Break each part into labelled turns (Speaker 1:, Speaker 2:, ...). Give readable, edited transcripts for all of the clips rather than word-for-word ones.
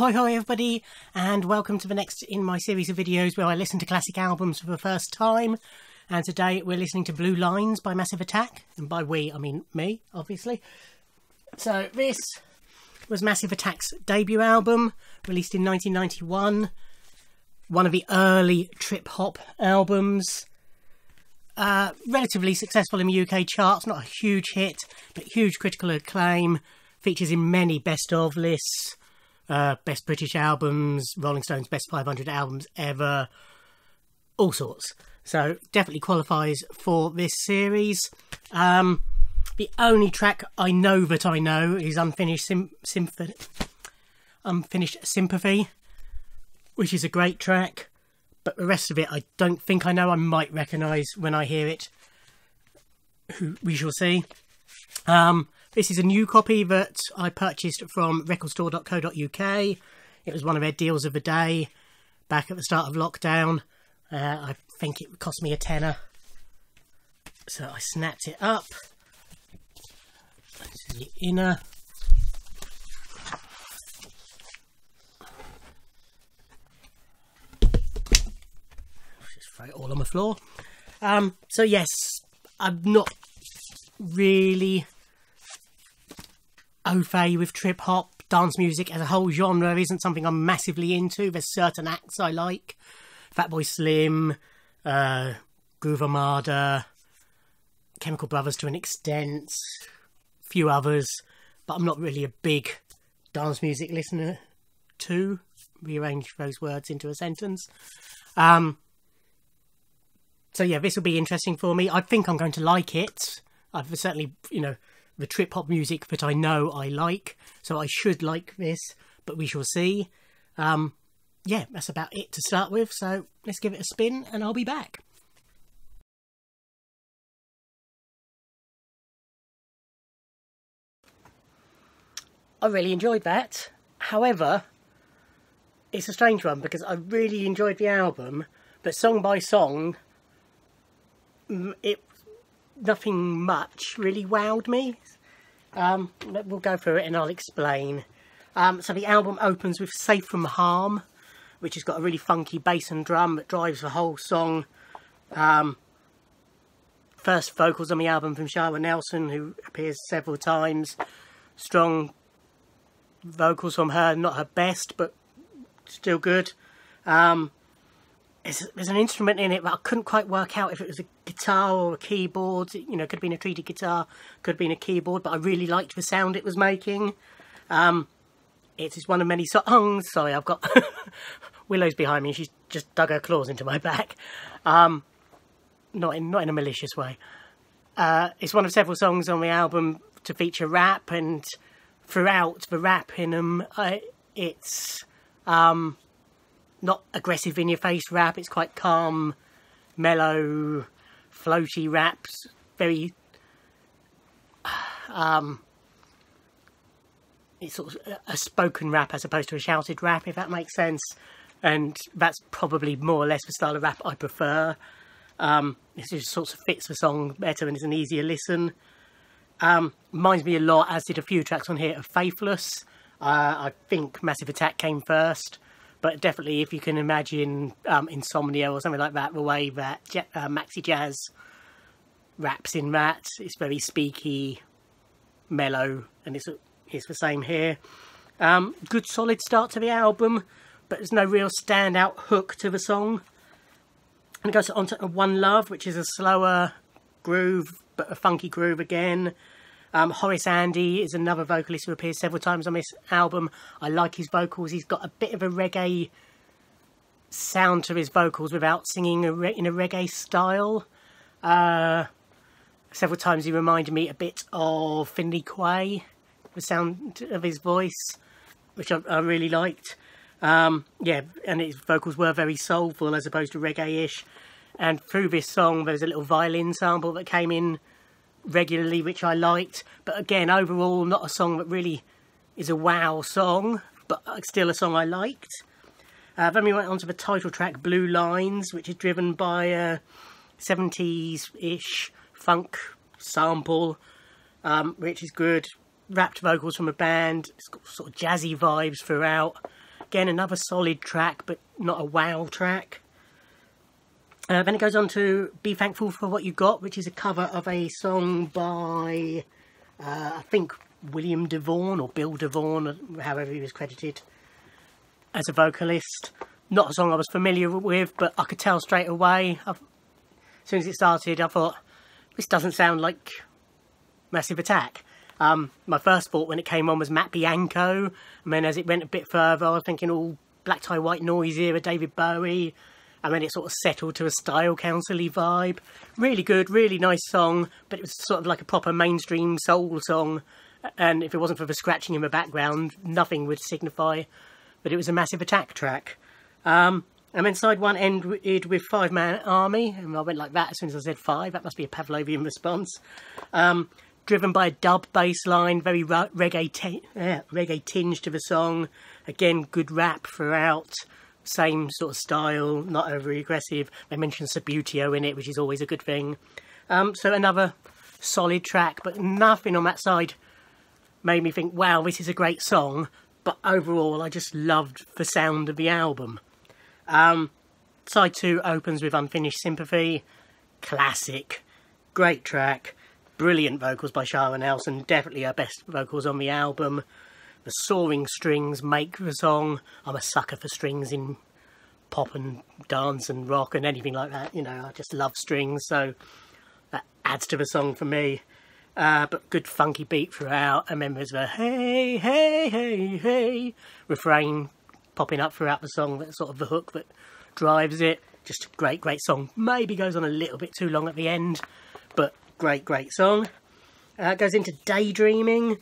Speaker 1: Ahoy hoy everybody, and welcome to the next in my series of videos where I listen to classic albums for the first time. And today we're listening to Blue Lines by Massive Attack, and by we I mean me, obviously. So this was Massive Attack's debut album, released in 1991, one of the early trip-hop albums. Relatively successful in the UK charts, not a huge hit, but huge critical acclaim, features in many best-of lists. Best British albums, Rolling Stone's best 500 albums ever, all sorts. So definitely qualifies for this series. The only track I know is Unfinished Sympathy, which is a great track, but the rest of it I don't think I know. I might recognise when I hear it. We shall see. This is a new copy that I purchased from recordstore.co.uk. It was one of their deals of the day back at the start of lockdown. I think it cost me a tenner. So I snapped it up. This is the inner. Just throw it all on the floor. So yes, I'm not really au fait with trip hop. Dance music as a whole genre isn't something I'm massively into. There's certain acts I like, Fatboy Slim, Groove Armada, Chemical Brothers to an extent, a few others, but I'm not really a big dance music listener to rearrange those words into a sentence. So yeah, this will be interesting for me. I think I'm going to like it. I've certainly, the trip-hop music that I know I like, so I should like this, but we shall see. Yeah, that's about it to start with, so let's give it a spin and I'll be back. I really enjoyed that. However, it's a strange one because I really enjoyed the album, but song by song, nothing much really wowed me. We'll go through it and I'll explain. So the album opens with Safe From Harm, which has got a really funky bass and drum that drives the whole song. First vocals on the album from Shara Nelson, who appears several times. Strong vocals from her, not her best, but still good. There's an instrument in it that I couldn't quite work out if it was a guitar or a keyboard. Could have been a treated guitar, could have been a keyboard, but I really liked the sound it was making. It is one of many songs. Sorry, I've got Willow's behind me. She's just dug her claws into my back. Not in a malicious way. It's one of several songs on the album to feature rap, and throughout the rap in them, it's not aggressive in your face rap. It's quite calm, mellow, floaty raps. Very it's sort of a spoken rap as opposed to a shouted rap, if that makes sense. And that's probably more or less the style of rap I prefer. It just sort of fits the song better and is an easier listen. Reminds me a lot, as did a few tracks on here, of Faithless. I think Massive Attack came first. But definitely, if you can imagine Insomnia or something like that, the way that Maxi Jazz raps in that, it's very speaky, mellow, and it's the same here. Good solid start to the album, but there's no real standout hook to the song. And it goes on to One Love, which is a slower groove, but a funky groove again. Horace Andy is another vocalist who appears several times on this album. I like his vocals. He's got a bit of a reggae sound to his vocals without singing in a reggae style. Several times he reminded me a bit of Finley Quaye, the sound of his voice, which I really liked. Yeah, and his vocals were very soulful as opposed to reggae-ish. And through this song, there's a little violin sample that came in regularly, which I liked, but again, overall not a song that really is a wow song, but still a song I liked. Then we went on to the title track, Blue Lines, which is driven by a 70s-ish funk sample, which is good. Rapped vocals from a band. It's got sort of jazzy vibes throughout. Again, another solid track, but not a wow track. Then it goes on to Be Thankful for What You Got, which is a cover of a song by, I think, William DeVaughn or Bill DeVaughn, or however he was credited as a vocalist. Not a song I was familiar with, but I could tell straight away. As soon as it started, I thought, this doesn't sound like Massive Attack. My first thought when it came on was Matt Bianco, and then as it went a bit further, I was thinking all Black Tie White Noise era, David Bowie, and then it sort of settled to a Style Council-y vibe. Really good, really nice song, but it was sort of like a proper mainstream soul song, and if it wasn't for the scratching in the background, nothing would signify that it was a Massive Attack track. And then side one ended with Five Man Army, and I went like that as soon as I said five. That must be a Pavlovian response. Driven by a dub bass line, very reggae tinge to the song. Again, good rap throughout, same sort of style, not overly aggressive. They mentioned Sabutio in it, which is always a good thing. So another solid track, but nothing on that side made me think, wow, this is a great song. But overall, I just loved the sound of the album. Side 2 opens with Unfinished Sympathy. Classic. Great track. Brilliant vocals by Shara Nelson. Definitely her best vocals on the album. The soaring strings make the song. I'm a sucker for strings in pop and dance and rock and anything like that. You know, I just love strings, so that adds to the song for me. But good funky beat throughout, and then there's the hey, hey, hey, hey refrain popping up throughout the song. That's sort of the hook that drives it. Just a great, great song. Maybe goes on a little bit too long at the end, but great, great song. It goes into Daydreaming,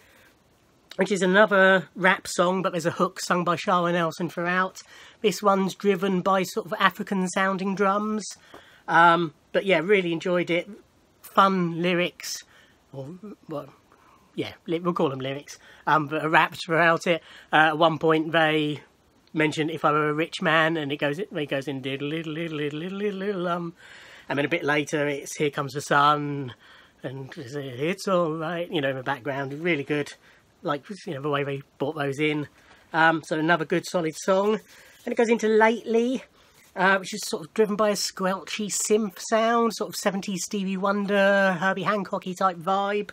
Speaker 1: which is another rap song, but there's a hook sung by Shara Nelson throughout. This one's driven by sort of African-sounding drums. But yeah, really enjoyed it. Fun lyrics. Or, well, yeah, we'll call them lyrics, but a rap throughout it. At one point they mention If I Were a Rich Man, and it goes in diddle little little little little little and then a bit later it's Here Comes the Sun, and it's all right, you know, in the background. Really good, like, you know, the way they brought those in. So another good solid song. And it goes into Lately, which is sort of driven by a squelchy synth sound, sort of 70s Stevie Wonder, Herbie Hancocky type vibe.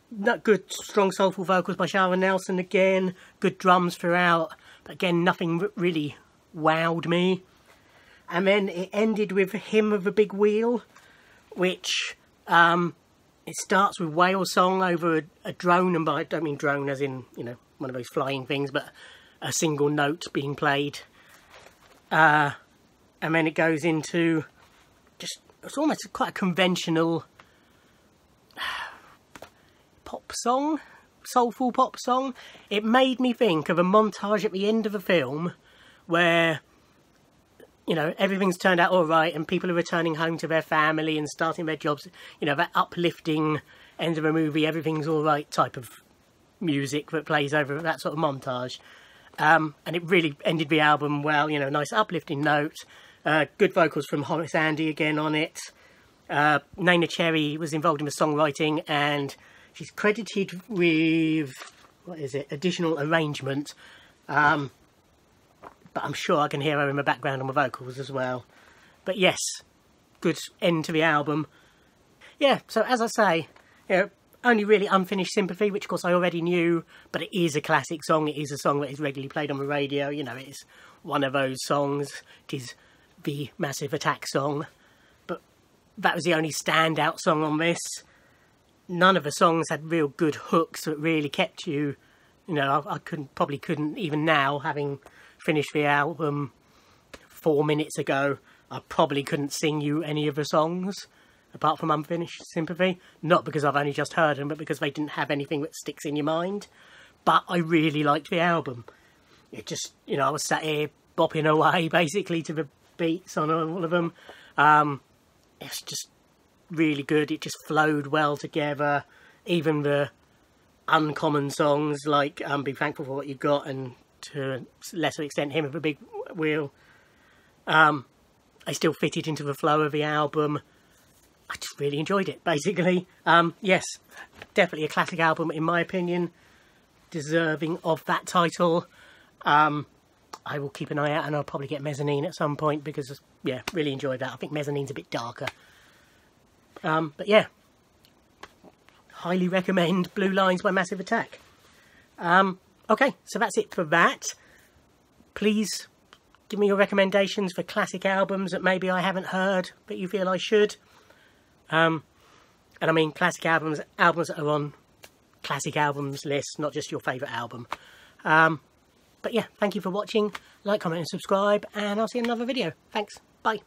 Speaker 1: Not good, strong, soulful vocals by Shara Nelson again. Good drums throughout, but again, nothing really wowed me. And then it ended with Hymn of a Big Wheel, which it starts with whale song over a drone, and I don't mean drone as in, you know, one of those flying things, but a single note being played. And then it goes into just, it's almost quite a conventional pop song, soulful pop song. It made me think of a montage at the end of a film where, you know, everything's turned out all right and people are returning home to their family and starting their jobs. You know, that uplifting end of a movie, everything's all right type of music that plays over that sort of montage. And it really ended the album well, you know, nice uplifting note. Good vocals from Horace Andy again on it. Naina Cherry was involved in the songwriting, and she's credited with, what is it, additional arrangement. But I'm sure I can hear her in the background on the vocals as well. But yes, good end to the album. Yeah, so as I say, you know, only really Unfinished Sympathy, which of course I already knew, but it is a classic song. It is a song that is regularly played on the radio. You know, it's one of those songs. It is the Massive Attack song. But that was the only standout song on this. None of the songs had real good hooks that really kept you. You know, I probably couldn't, even now, having finished the album 4 minutes ago, I probably couldn't sing you any of the songs, apart from Unfinished Sympathy. Not because I've only just heard them, but because they didn't have anything that sticks in your mind. But I really liked the album. It just, you know, I was sat here bopping away, basically, to the beats on all of them. It's just really good. It just flowed well together. Even the uncommon songs like Be Thankful for What You Got, and to a lesser extent Hymn of a Big Wheel, I still fitted into the flow of the album. I just really enjoyed it, basically. Yes, definitely a classic album in my opinion, deserving of that title. I will keep an eye out, and I'll probably get Mezzanine at some point because, yeah, really enjoyed that. I think Mezzanine's a bit darker. But yeah, highly recommend Blue Lines by Massive Attack. Okay, so that's it for that. Please give me your recommendations for classic albums that maybe I haven't heard but you feel I should. And I mean classic albums that are on classic albums lists, not just your favourite album. But yeah, thank you for watching. Like, comment and subscribe, and I'll see you in another video. Thanks. Bye.